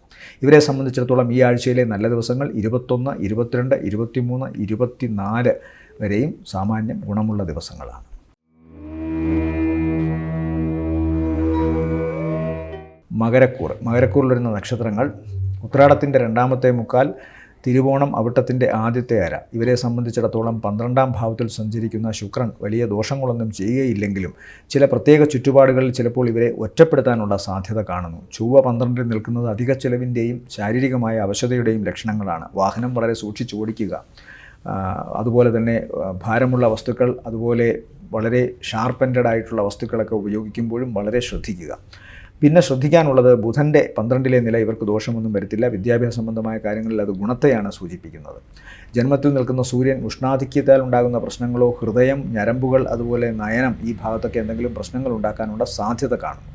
ഇവരെ സംബന്ധിച്ചിടത്തോളം ഈ ആഴ്ചയിലെ നല്ല ദിവസങ്ങൾ 21, 22, 23, 24 വരെയും സാമാന്യം ഗുണമുള്ള ദിവസങ്ങളാണ്. മകരക്കൂറിൽ വരുന്ന നക്ഷത്രങ്ങൾ ഉത്രാടത്തിൻ്റെ 2-ാമത്തെ മുക്കാൽ, തിരുവോണം അവിട്ടത്തിൻ്റെ ആദ്യത്തെ അര. ഇവരെ സംബന്ധിച്ചിടത്തോളം 12-ാം ഭാവത്തിൽ സഞ്ചരിക്കുന്ന ശുക്രൻ വലിയ ദോഷങ്ങളൊന്നും ചെയ്യുകയില്ലെങ്കിലും ചില പ്രത്യേക ചുറ്റുപാടുകളിൽ ചിലപ്പോൾ ഇവരെ ഒറ്റപ്പെടുത്താനുള്ള സാധ്യത കാണുന്നു. ചൊവ്വ 12-ൽ നിൽക്കുന്നത് അധിക ചെലവിൻ്റെയും ശാരീരികമായ അവശതയുടെയും ലക്ഷണങ്ങളാണ്. വാഹനം വളരെ സൂക്ഷിച്ച് ഓടിക്കുക. അതുപോലെ തന്നെ ഭാരമുള്ള വസ്തുക്കൾ, അതുപോലെ വളരെ ഷാർപ്പൻഡ് ആയിട്ടുള്ള വസ്തുക്കളൊക്കെ ഉപയോഗിക്കുമ്പോഴും വളരെ ശ്രദ്ധിക്കുക. പിന്നെ ശ്രദ്ധിക്കാനുള്ളത് ബുധൻ്റെ 12-ലെ നില ഇവർക്ക് ദോഷമൊന്നും വരുത്തില്ല. വിദ്യാഭ്യാസ സംബന്ധമായ കാര്യങ്ങളിൽ അത് ഗുണത്തെയാണ് സൂചിപ്പിക്കുന്നത്. ജന്മത്തിൽ നിൽക്കുന്ന സൂര്യൻ ഉഷ്ണാധിക്യത്താൽ ഉണ്ടാകുന്ന പ്രശ്നങ്ങളോ ഹൃദയം, ഞരമ്പുകൾ, അതുപോലെ നയനം ഈ ഭാഗത്തൊക്കെ എന്തെങ്കിലും പ്രശ്നങ്ങൾ ഉണ്ടാക്കാനുള്ള സാധ്യത കാണുന്നു.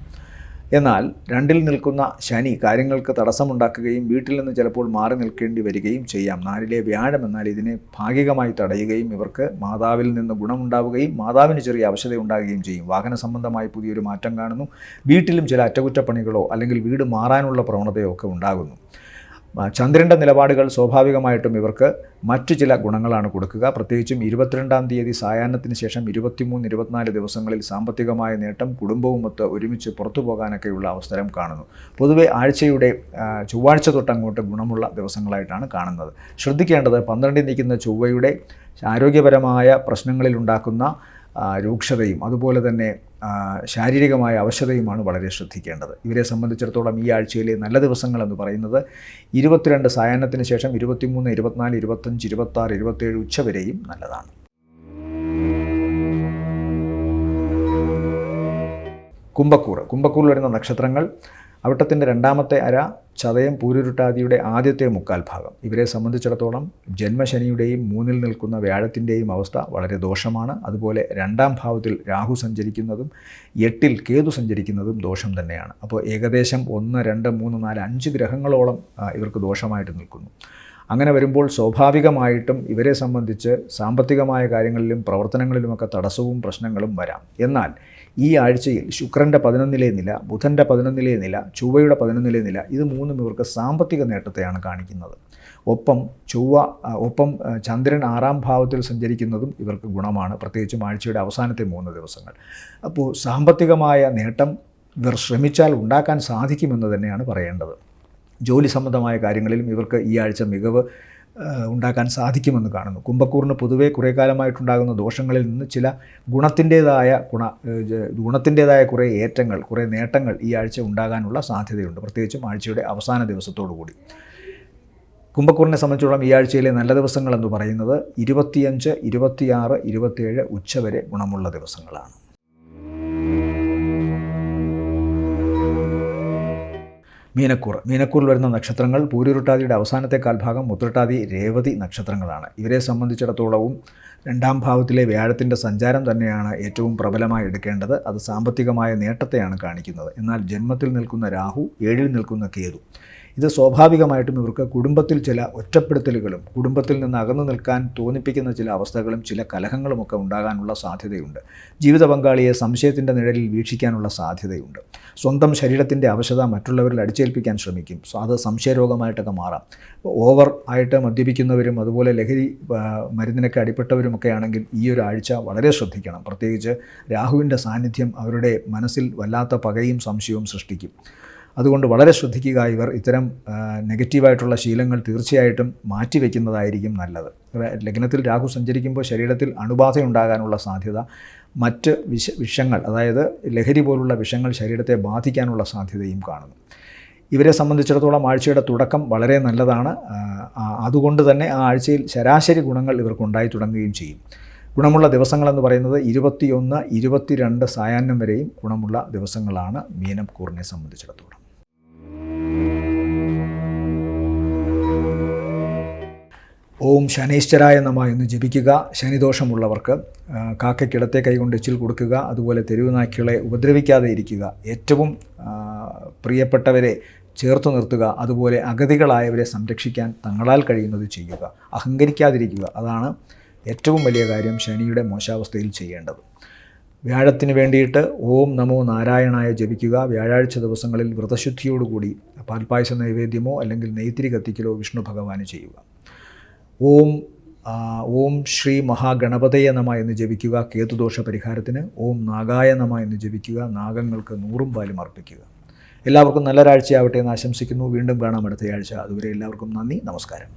എന്നാൽ 2-ൽ നിൽക്കുന്ന ശനി കാര്യങ്ങൾക്ക് തടസ്സമുണ്ടാക്കുകയും വീട്ടിൽ നിന്ന് ചിലപ്പോൾ മാറി നിൽക്കേണ്ടി വരികയും ചെയ്യാം. 4-ലെ വ്യാഴം എന്നാൽ ഇതിനെ ഭാഗികമായി തടയുകയും ഇവർക്ക് മാതാവിൽ നിന്ന് ഗുണമുണ്ടാവുകയും മാതാവിന് ചെറിയ അവശത ഉണ്ടാകുകയും ചെയ്യും. വാഹന സംബന്ധമായി പുതിയൊരു മാറ്റം കാണുന്നു. വീട്ടിലും ചില അറ്റകുറ്റപ്പണികളോ അല്ലെങ്കിൽ വീട് മാറാനുള്ള പ്രവണതയോ ഒക്കെ ഉണ്ടാകുന്നു. ചന്ദ്രൻ്റെ നിലപാടുകൾ സ്വാഭാവികമായിട്ടും ഇവർക്ക് മറ്റു ചില ഗുണങ്ങളാണ് കൊടുക്കുക. പ്രത്യേകിച്ചും 22-ാം തീയതി സായാഹ്നത്തിന് ശേഷം 23-24 ദിവസങ്ങളിൽ സാമ്പത്തികമായ നേട്ടം, കുടുംബവുമൊത്ത് ഒരുമിച്ച് പുറത്തു പോകാനൊക്കെയുള്ള അവസരം കാണുന്നു. പൊതുവെ ആഴ്ചയുടെ ചൊവ്വാഴ്ച തൊട്ടങ്ങോട്ട് ഗുണമുള്ള ദിവസങ്ങളായിട്ടാണ് കാണുന്നത്. ശ്രദ്ധിക്കേണ്ടത് 12-ൽ നിൽക്കുന്ന ചൊവ്വയുടെ ആരോഗ്യപരമായ പ്രശ്നങ്ങളിലുണ്ടാക്കുന്ന രൂക്ഷതയും അതുപോലെ തന്നെ ശാരീരികമായ അവശതയുമാണ് വളരെ ശ്രദ്ധിക്കേണ്ടത്. ഇവരെ സംബന്ധിച്ചിടത്തോളം ഈ ആഴ്ചയിലെ നല്ല ദിവസങ്ങളെന്ന് പറയുന്നത് 22 സായാഹ്നത്തിന് ശേഷം 23, 24, 25, 26, 27 ഉച്ചവരെയും നല്ലതാണ്. കുംഭക്കൂറിൽ വരുന്ന നക്ഷത്രങ്ങൾ അവിട്ടത്തിൻ്റെ 2ാമത്തെ അര, ചതയം, പൂരുരുട്ടാതിയുടെ ആദ്യത്തെ മുക്കാൽ ഭാഗം. ഇവരെ സംബന്ധിച്ചിടത്തോളം ജന്മശനിയുടെയും 3-ൽ നിൽക്കുന്ന വ്യാഴത്തിൻ്റെയും അവസ്ഥ വളരെ ദോഷമാണ്. അതുപോലെ 2ാം ഭാവത്തിൽ രാഹു സഞ്ചരിക്കുന്നതും 8-ൽ കേതു സഞ്ചരിക്കുന്നതും ദോഷം തന്നെയാണ്. അപ്പോൾ ഏകദേശം 1, 2, 3, 4, 5 ഗ്രഹങ്ങളോളം ഇവർക്ക് ദോഷമായിട്ട് നിൽക്കുന്നു. അങ്ങനെ വരുമ്പോൾ സ്വാഭാവികമായിട്ടും ഇവരെ സംബന്ധിച്ച് സാമ്പത്തികമായ കാര്യങ്ങളിലും പ്രവർത്തനങ്ങളിലുമൊക്കെ തടസ്സവും പ്രശ്നങ്ങളും വരാം. എന്നാൽ ഈ ആഴ്ചയിൽ ശുക്രൻ്റെ 11-ലെ നില, ബുധൻ്റെ 11-ലെ നില, ചൊവ്വയുടെ 11-ലെ നില, ഇത് മൂന്നും ഇവർക്ക് സാമ്പത്തിക നേട്ടത്തെയാണ് കാണിക്കുന്നത്. ഒപ്പം ചന്ദ്രൻ 6-ാം ഭാവത്തിൽ സഞ്ചരിക്കുന്നതും ഇവർക്ക് ഗുണമാണ്, പ്രത്യേകിച്ചും ആഴ്ചയുടെ അവസാനത്തെ 3 ദിവസങ്ങൾ. അപ്പോൾ സാമ്പത്തികമായ നേട്ടം ഇവർ ശ്രമിച്ചാൽ ഉണ്ടാക്കാൻ സാധിക്കുമെന്ന് തന്നെയാണ് പറയേണ്ടത്. ജോലി സംബന്ധമായ കാര്യങ്ങളിലും ഇവർക്ക് ഈ ആഴ്ച മികവ് ഉണ്ടാക്കാൻ സാധിക്കുമെന്ന് കാണുന്നു. കുംഭക്കൂറിന് പൊതുവേ കുറേ കാലമായിട്ടുണ്ടാകുന്ന ദോഷങ്ങളിൽ നിന്ന് ചില ഗുണത്തിൻ്റേതായ കുറേ ഏറ്റങ്ങൾ, കുറേ നേട്ടങ്ങൾ ഈ ആഴ്ച ഉണ്ടാകാനുള്ള സാധ്യതയുണ്ട്, പ്രത്യേകിച്ചും ആഴ്ചയുടെ അവസാന ദിവസത്തോടു കൂടി. കുംഭക്കൂറിനെ സംബന്ധിച്ചിടത്തോളം ഈ ആഴ്ചയിലെ നല്ല ദിവസങ്ങളെന്ന് പറയുന്നത് 25, 26, 27 ഉച്ചവരെ ഗുണമുള്ള ദിവസങ്ങളാണ്. മീനക്കൂറിൽ വരുന്ന നക്ഷത്രങ്ങൾ പൂരുരുട്ടാതിയുടെ അവസാനത്തെ കാൽഭാഗം, ഉത്രട്ടാതി, രേവതി നക്ഷത്രങ്ങളാണ്. ഇവരെ സംബന്ധിച്ചിടത്തോളവും 2ാം ഭാവത്തിലെ വ്യാഴത്തിൻ്റെ സഞ്ചാരം തന്നെയാണ് ഏറ്റവും പ്രബലമായി എടുക്കേണ്ടത്. അത് സാമ്പത്തികമായ നേട്ടത്തെയാണ് കാണിക്കുന്നത്. എന്നാൽ ജന്മത്തിൽ നിൽക്കുന്ന രാഹു, 7-ൽ നിൽക്കുന്ന കേതു, ഇത് സ്വാഭാവികമായിട്ടും ഇവർക്ക് കുടുംബത്തിൽ ചില ഒറ്റപ്പെടുത്തലുകളും കുടുംബത്തിൽ നിന്ന് അകന്നു നിൽക്കാൻ തോന്നിപ്പിക്കുന്ന ചില അവസ്ഥകളും ചില കലഹങ്ങളുമൊക്കെ ഉണ്ടാകാനുള്ള സാധ്യതയുണ്ട്. ജീവിത പങ്കാളിയെ സംശയത്തിൻ്റെ നിഴലിൽ വീക്ഷിക്കാനുള്ള സാധ്യതയുണ്ട്. സ്വന്തം ശരീരത്തിൻ്റെ അവശത മറ്റുള്ളവരിൽ അടിച്ചേൽപ്പിക്കാൻ ശ്രമിക്കും. അത് സംശയരോഗമായിട്ടൊക്കെ മാറാം. ഓവർ ആയിട്ട് മദ്യപിക്കുന്നവരും അതുപോലെ ലഹരി മരുന്നിനൊക്കെ അടിപ്പെട്ടവരുമൊക്കെ ആണെങ്കിൽ ഈ ഒരു ആഴ്ച വളരെ ശ്രദ്ധിക്കണം. പ്രത്യേകിച്ച് രാഹുവിൻ്റെ സാന്നിധ്യം അവരുടെ മനസ്സിൽ വല്ലാത്ത പകയും സംശയവും സൃഷ്ടിക്കും. അതുകൊണ്ട് വളരെ ശ്രദ്ധിക്കുക. ഇവർ ഇത്തരം നെഗറ്റീവായിട്ടുള്ള ശീലങ്ങൾ തീർച്ചയായിട്ടും മാറ്റിവെക്കുന്നതായിരിക്കും നല്ലത്. ലഗ്നത്തിൽ രാഹു സഞ്ചരിക്കുമ്പോൾ ശരീരത്തിൽ അണുബാധയുണ്ടാകാനുള്ള സാധ്യത, മറ്റ് വിഷങ്ങൾ, അതായത് ലഹരി പോലുള്ള വിഷങ്ങൾ ശരീരത്തെ ബാധിക്കാനുള്ള സാധ്യതയും കാണുന്നു. ഇവരെ സംബന്ധിച്ചിടത്തോളം ആഴ്ചയുടെ തുടക്കം വളരെ നല്ലതാണ്. അതുകൊണ്ട് തന്നെ ആ ആഴ്ചയിൽ ശരാശരി ഗുണങ്ങൾ ഇവർക്കുണ്ടായി തുടങ്ങുകയും ചെയ്യും. ഗുണമുള്ള ദിവസങ്ങളെന്ന് പറയുന്നത് 21, 22 സായാഹ്നം വരെയും ഗുണമുള്ള ദിവസങ്ങളാണ് മീനക്കൂറിനെ സംബന്ധിച്ചിടത്തോളം. ഓം ശനൈശ്വരായ നമഃ എന്ന് ജപിക്കുക. ശനിദോഷമുള്ളവർക്ക് കാക്കയ്ക്കിടത്തെ കൈകൊണ്ട് എച്ചിൽ കൊടുക്കുക, അതുപോലെ തെരുവ് നായ്ക്കളെ ഉപദ്രവിക്കാതെ ഇരിക്കുക, ഏറ്റവും പ്രിയപ്പെട്ടവരെ ചേർത്തു നിർത്തുക, അതുപോലെ അഗതികളായവരെ സംരക്ഷിക്കാൻ തങ്ങളാൽ കഴിയുന്നത് ചെയ്യുക, അഹങ്കരിക്കാതിരിക്കുക. അതാണ് ഏറ്റവും വലിയ കാര്യം ശനിയുടെ മോശാവസ്ഥയിൽ ചെയ്യേണ്ടത്. വ്യാഴത്തിന് വേണ്ടിയിട്ട് ഓം നമോ നാരായണായ ജപിക്കുക. വ്യാഴാഴ്ച ദിവസങ്ങളിൽ വ്രതശുദ്ധിയോടുകൂടി പാൽപ്പായസ നൈവേദ്യമോ അല്ലെങ്കിൽ നെയ്ത്തിരി കത്തിക്കലോ വിഷ്ണു ഭഗവാന് ചെയ്യുക. ഓം ശ്രീ മഹാഗണപതയ നമ എന്ന് ജപിക്കുക കേതുദോഷ പരിഹാരത്തിന്. ഓം നാഗായ നമ എന്ന് ജപിക്കുക, നാഗങ്ങൾക്ക് 100 പാലും അർപ്പിക്കുക. എല്ലാവർക്കും നല്ലൊരാഴ്ചയാവട്ടെ എന്ന് ആശംസിക്കുന്നു. വീണ്ടും കാണാം അടുത്തയാഴ്ച. അതുവരെ എല്ലാവർക്കും നന്ദി, നമസ്കാരം.